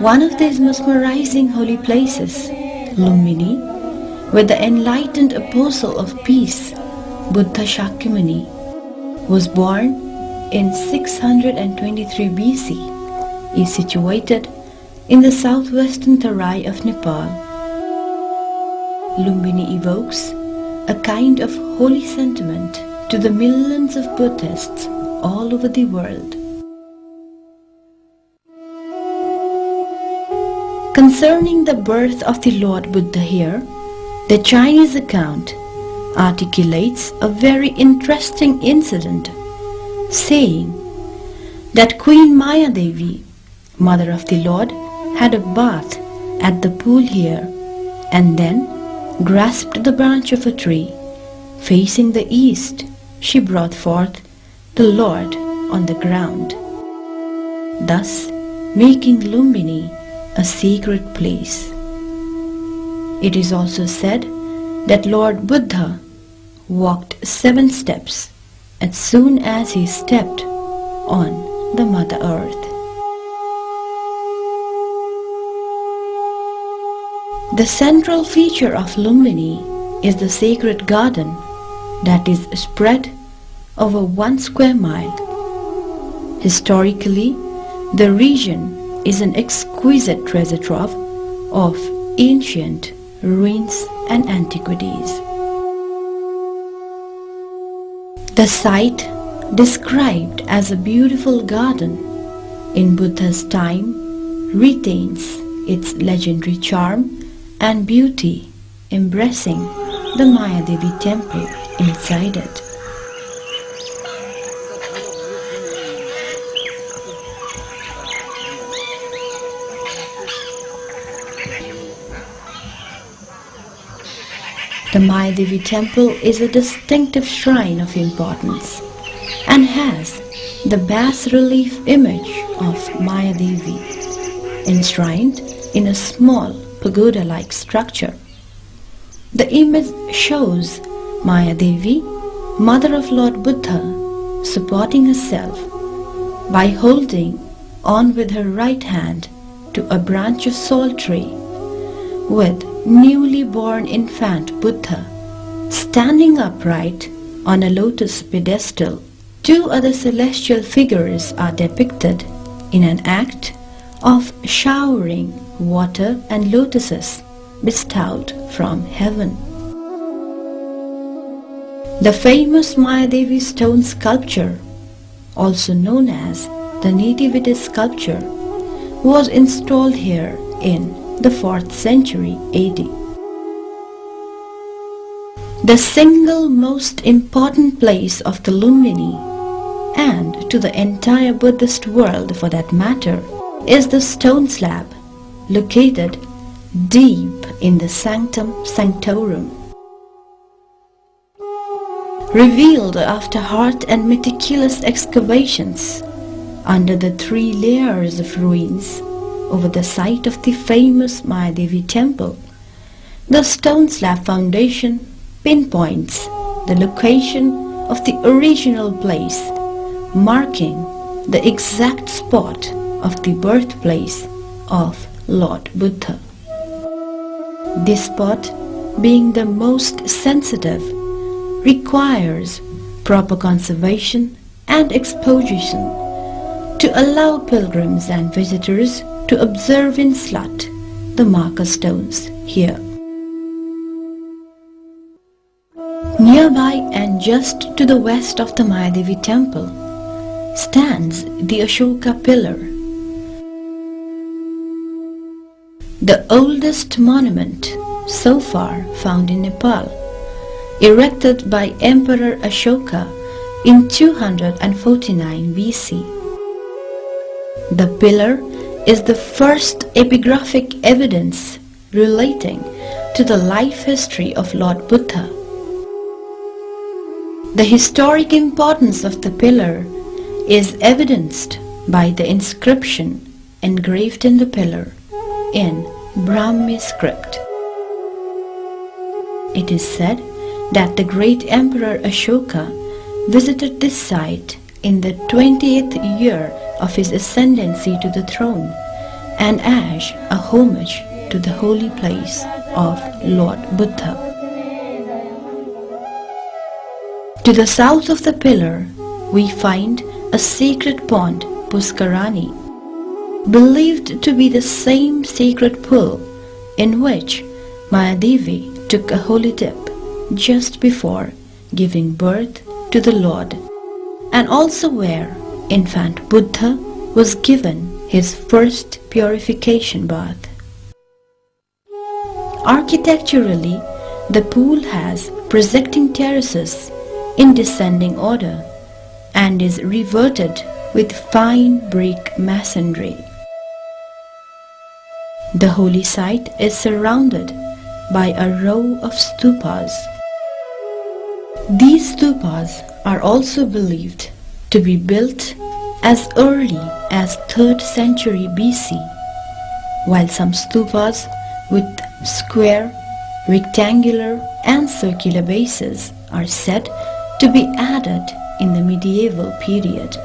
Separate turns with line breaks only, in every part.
One of these mesmerizing holy places, Lumbini, where the enlightened apostle of peace, Buddha Shakyamuni, was born in 623 BC, is situated in the southwestern Terai of Nepal. Lumbini evokes a kind of holy sentiment to the millions of Buddhists all over the world. Concerning the birth of the Lord Buddha here, the Chinese account articulates a very interesting incident, saying that Queen Maya Devi, mother of the Lord, had a bath at the pool here and then grasped the branch of a tree. Facing the east, she brought forth the Lord on the ground, thus making Lumbini a sacred place. It is also said that Lord Buddha walked 7 steps as soon as he stepped on the Mother Earth. The central feature of Lumbini is the sacred garden that is spread over 1 square mile. Historically, the region is an exquisite treasure trove of ancient ruins and antiquities. The site, described as a beautiful garden in Buddha's time, retains its legendary charm and beauty, embracing the Maya Devi temple inside it. The Maya Devi temple is a distinctive shrine of importance and has the bas-relief image of Maya Devi enshrined in a small pagoda-like structure. The image shows Maya Devi, mother of Lord Buddha, supporting herself by holding on with her right hand to a branch of salt tree, with newly born infant Buddha standing upright on a lotus pedestal. 2 other celestial figures are depicted in an act of showering water and lotuses bestowed from heaven. The famous Maya Devi stone sculpture, also known as the Nativity sculpture, was installed here in the 4th century AD. The single most important place of the Lumbini, and to the entire Buddhist world for that matter, is the stone slab located deep in the Sanctum Sanctorum. Revealed after hard and meticulous excavations under the 3 layers of ruins over the site of the famous Maya Devi temple, the stone slab foundation pinpoints the location of the original place, marking the exact spot of the birthplace of Lord Buddha. This spot, being the most sensitive, requires proper conservation and exposition to allow pilgrims and visitors to observe in slut the marker stones here. Nearby and just to the west of the Maya Devi temple stands the Ashoka pillar, the oldest monument so far found in Nepal, erected by Emperor Ashoka in 249 BC. The pillar is the first epigraphic evidence relating to the life history of Lord Buddha. The historic importance of the pillar is evidenced by the inscription engraved in the pillar in Brahmi script. It is said that the great Emperor Ashoka visited this site in the 20th year of his ascendancy to the throne and as a homage to the holy place of Lord Buddha. To the south of the pillar, we find a sacred pond, Puskarani, believed to be the same sacred pool in which Mayadevi took a holy dip just before giving birth to the Lord, and also where infant Buddha was given his first purification bath. Architecturally, the pool has projecting terraces in descending order and is reverted with fine brick masonry. The holy site is surrounded by a row of stupas. These stupas are also believed to be built as early as 3rd century BC, while some stupas with square, rectangular and circular bases are said to be added in the medieval period.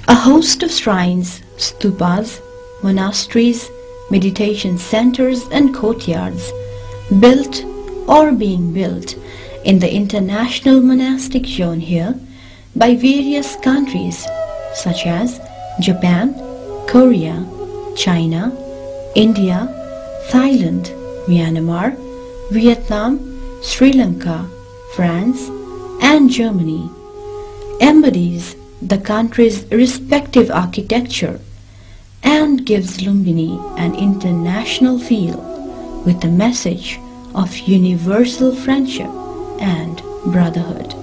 A host of shrines, stupas, monasteries, meditation centers and courtyards built or being built in the international monastic zone here by various countries such as Japan, Korea, China, India, Thailand, Myanmar, Vietnam, Sri Lanka, France and Germany, embodies the country's respective architecture and gives Lumbini an international feel with a message of universal friendship and brotherhood.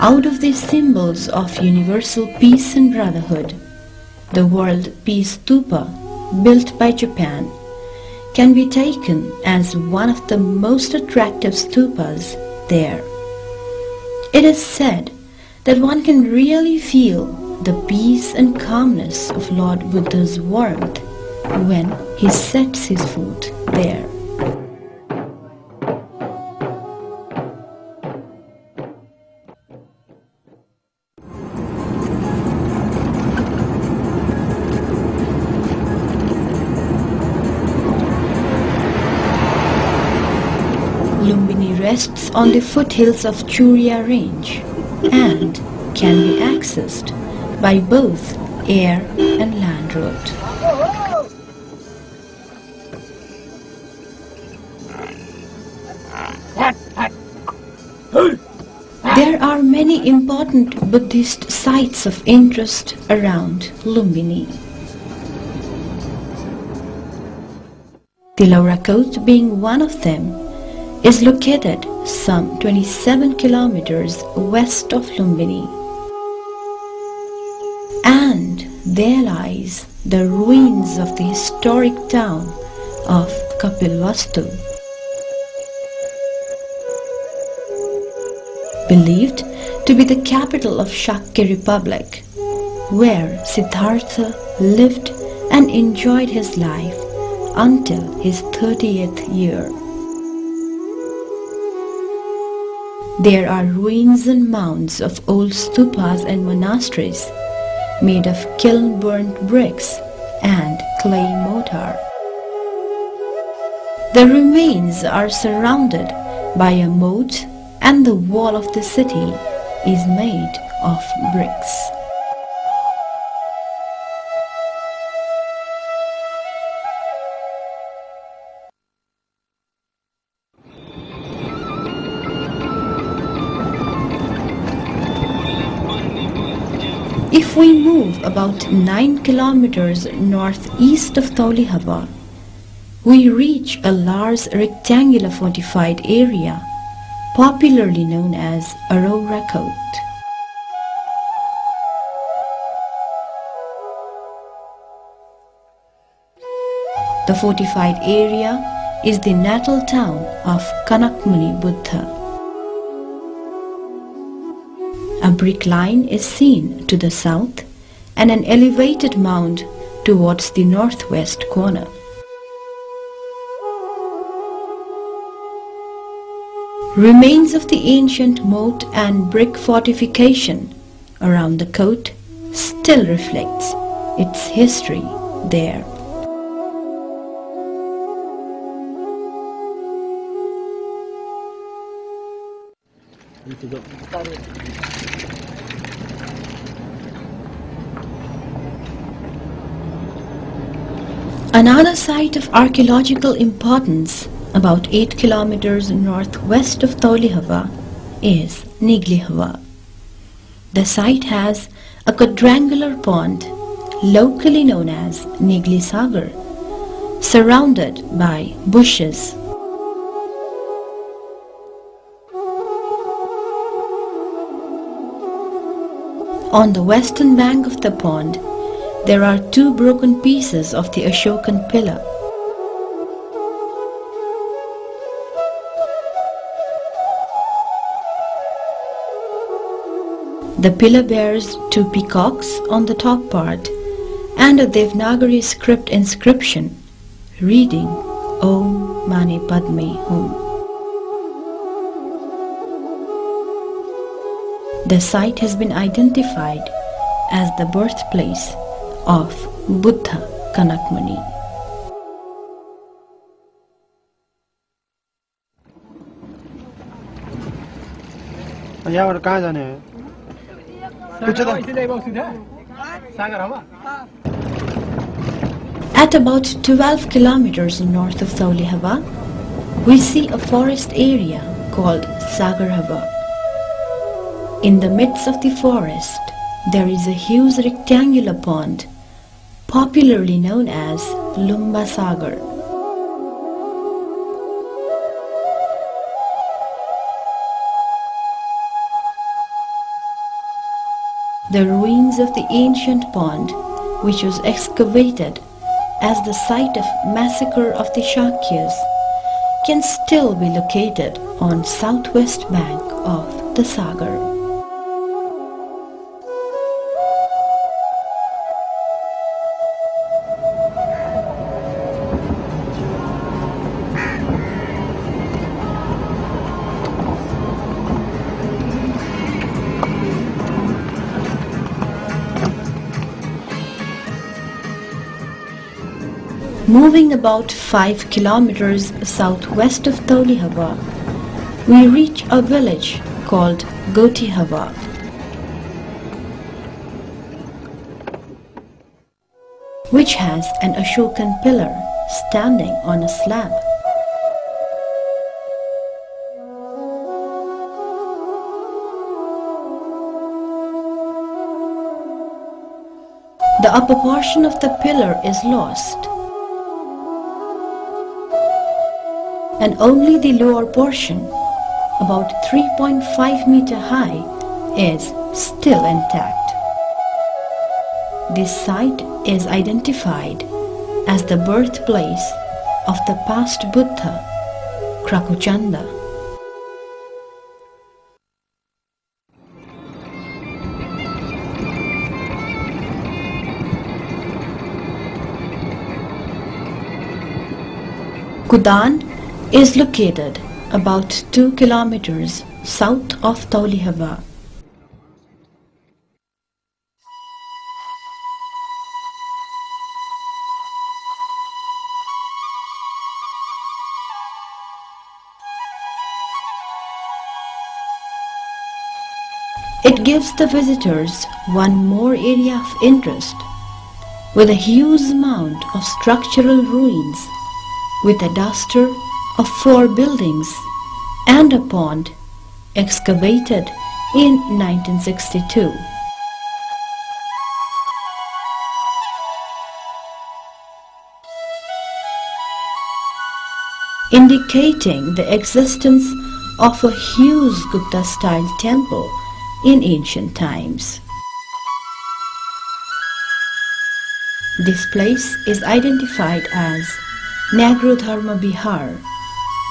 Out of these symbols of universal peace and brotherhood, the World Peace Stupa, built by Japan, can be taken as one of the most attractive stupas there. It is said that one can really feel the peace and calmness of Lord Buddha's warmth when he sets his foot there. Lumbini rests on the foothills of Churia range and can be accessed by both air and land route. There are many important Buddhist sites of interest around Lumbini. Tilarakot being one of them, is located some 27 kilometers west of Lumbini. And there lies the ruins of the historic town of Kapilvastu. Believed to be the capital of Shakya Republic, where Siddhartha lived and enjoyed his life until his 30th year. There are ruins and mounds of old stupas and monasteries made of kiln-burnt bricks and clay mortar. The remains are surrounded by a moat and the wall of the city is made of bricks. If we move about 9 kilometers northeast of Taulihaba, we reach a large rectangular fortified area, popularly known as Arorakot. The fortified area is the natal town of Kanakmuni Buddha. A brick line is seen to the south and an elevated mound towards the northwest corner. Remains of the ancient moat and brick fortification around the coat still reflects its history there. Another site of archaeological importance about 8 kilometers northwest of Taulihava is Niglihava. The site has a quadrangular pond locally known as Nigli Sagar, surrounded by bushes. On the western bank of the pond, there are 2 broken pieces of the Ashokan pillar. The pillar bears 2 peacocks on the top part and a Devanagari script inscription reading Om Mani Padme Hum. The site has been identified as the birthplace of Buddha Kanakmuni. At about 12 kilometers north of Taulihava, we see a forest area called Sagarhava. In the midst of the forest, there is a huge rectangular pond, popularly known as Lumba Sagar. The ruins of the ancient pond, which was excavated as the site of massacre of the Shakyas, can still be located on southwest bank of the Sagar. Moving about 5 kilometers southwest of Taulihava, we reach a village called Gotihava. Which has an Ashokan pillar standing on a slab. The upper portion of the pillar is lost, and only the lower portion, about 3.5 meter high, is still intact. This site is identified as the birthplace of the past Buddha, Krakuchanda. Kudan is located about 2 kilometers south of Taulihava. It gives the visitors one more area of interest, with a huge mound of structural ruins, with a duster of 4 buildings and a pond excavated in 1962. Indicating the existence of a huge Gupta-style temple in ancient times. This place is identified as Nagrodharma Bihar,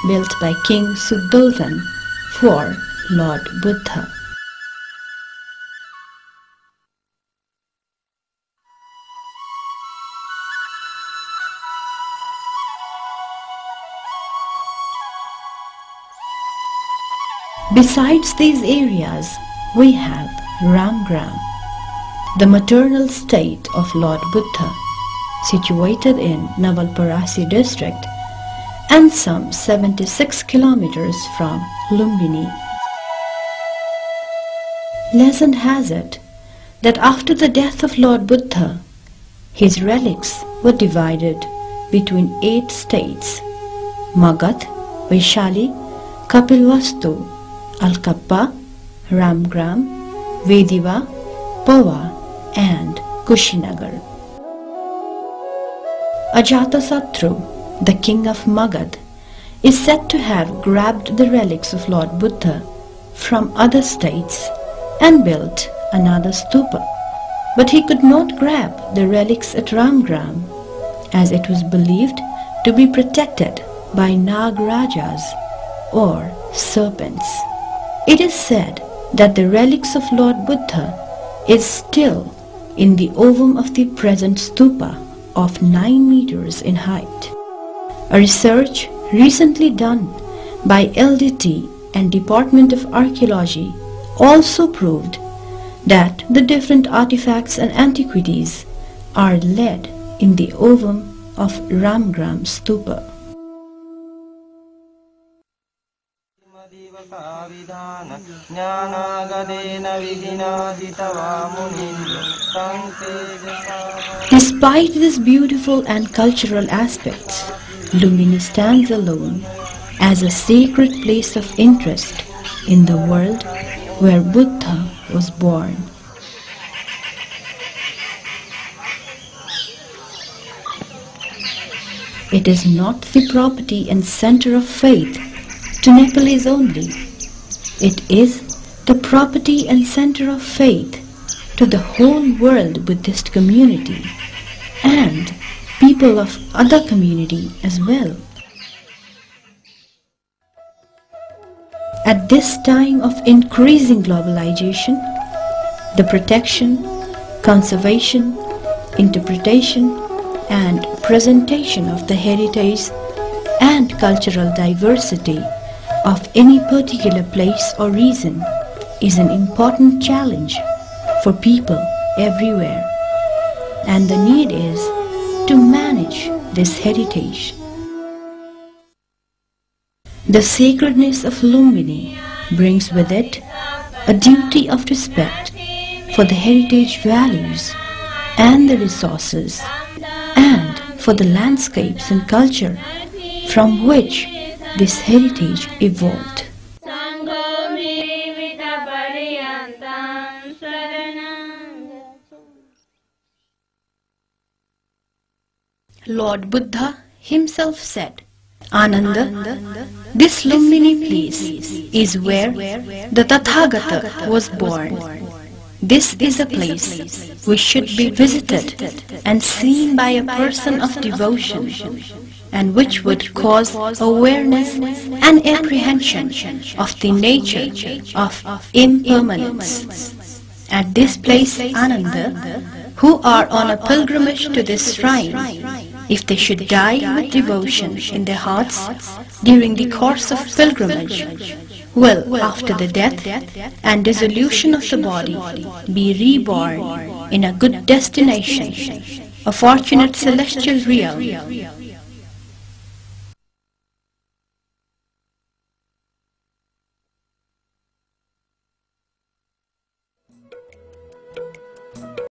built by King Suddhodhan for Lord Buddha. Besides these areas, we have Ramgram, the maternal state of Lord Buddha, situated in Navalparasi district and some 76 kilometers from Lumbini. Legend has it that after the death of Lord Buddha, his relics were divided between 8 states: Magadh, Vaishali, Kapilvastu, Alkappa, Ramgram, Vediva, Pawa and Kushinagar. Ajatasattu, the king of Magadh, is said to have grabbed the relics of Lord Buddha from other states and built another stupa. But he could not grab the relics at Ramgram, as it was believed to be protected by Nagrajas or serpents. It is said that the relics of Lord Buddha is still in the ovum of the present stupa of 9 meters in height. A research recently done by LDT and Department of Archaeology also proved that the different artifacts and antiquities are laid in the ovum of Ramgram stupa. Despite these beautiful and cultural aspects, Lumbini stands alone as a sacred place of interest in the world where Buddha was born. It is not the property and center of faith to Nepalese only. It is the property and center of faith to the whole world Buddhist community and people of other community as well. At this time of increasing globalization, the protection, conservation, interpretation and presentation of the heritage and cultural diversity of any particular place or region is an important challenge for people everywhere, and the need is to manage this heritage. The sacredness of Lumbini brings with it a duty of respect for the heritage values and the resources and for the landscapes and culture from which this heritage evolved. Lord Buddha himself said, Ananda, this Lumbini place is where the Tathagata was born. This is a place which should be visited and seen by a person of devotion, and which would cause awareness and apprehension of the nature of impermanence. At this place, Ananda, who are on a pilgrimage to this shrine, if they should die with devotion in their hearts during the course of pilgrimage, will, after the death and dissolution of the body, be reborn in a good destination, a fortunate celestial realm,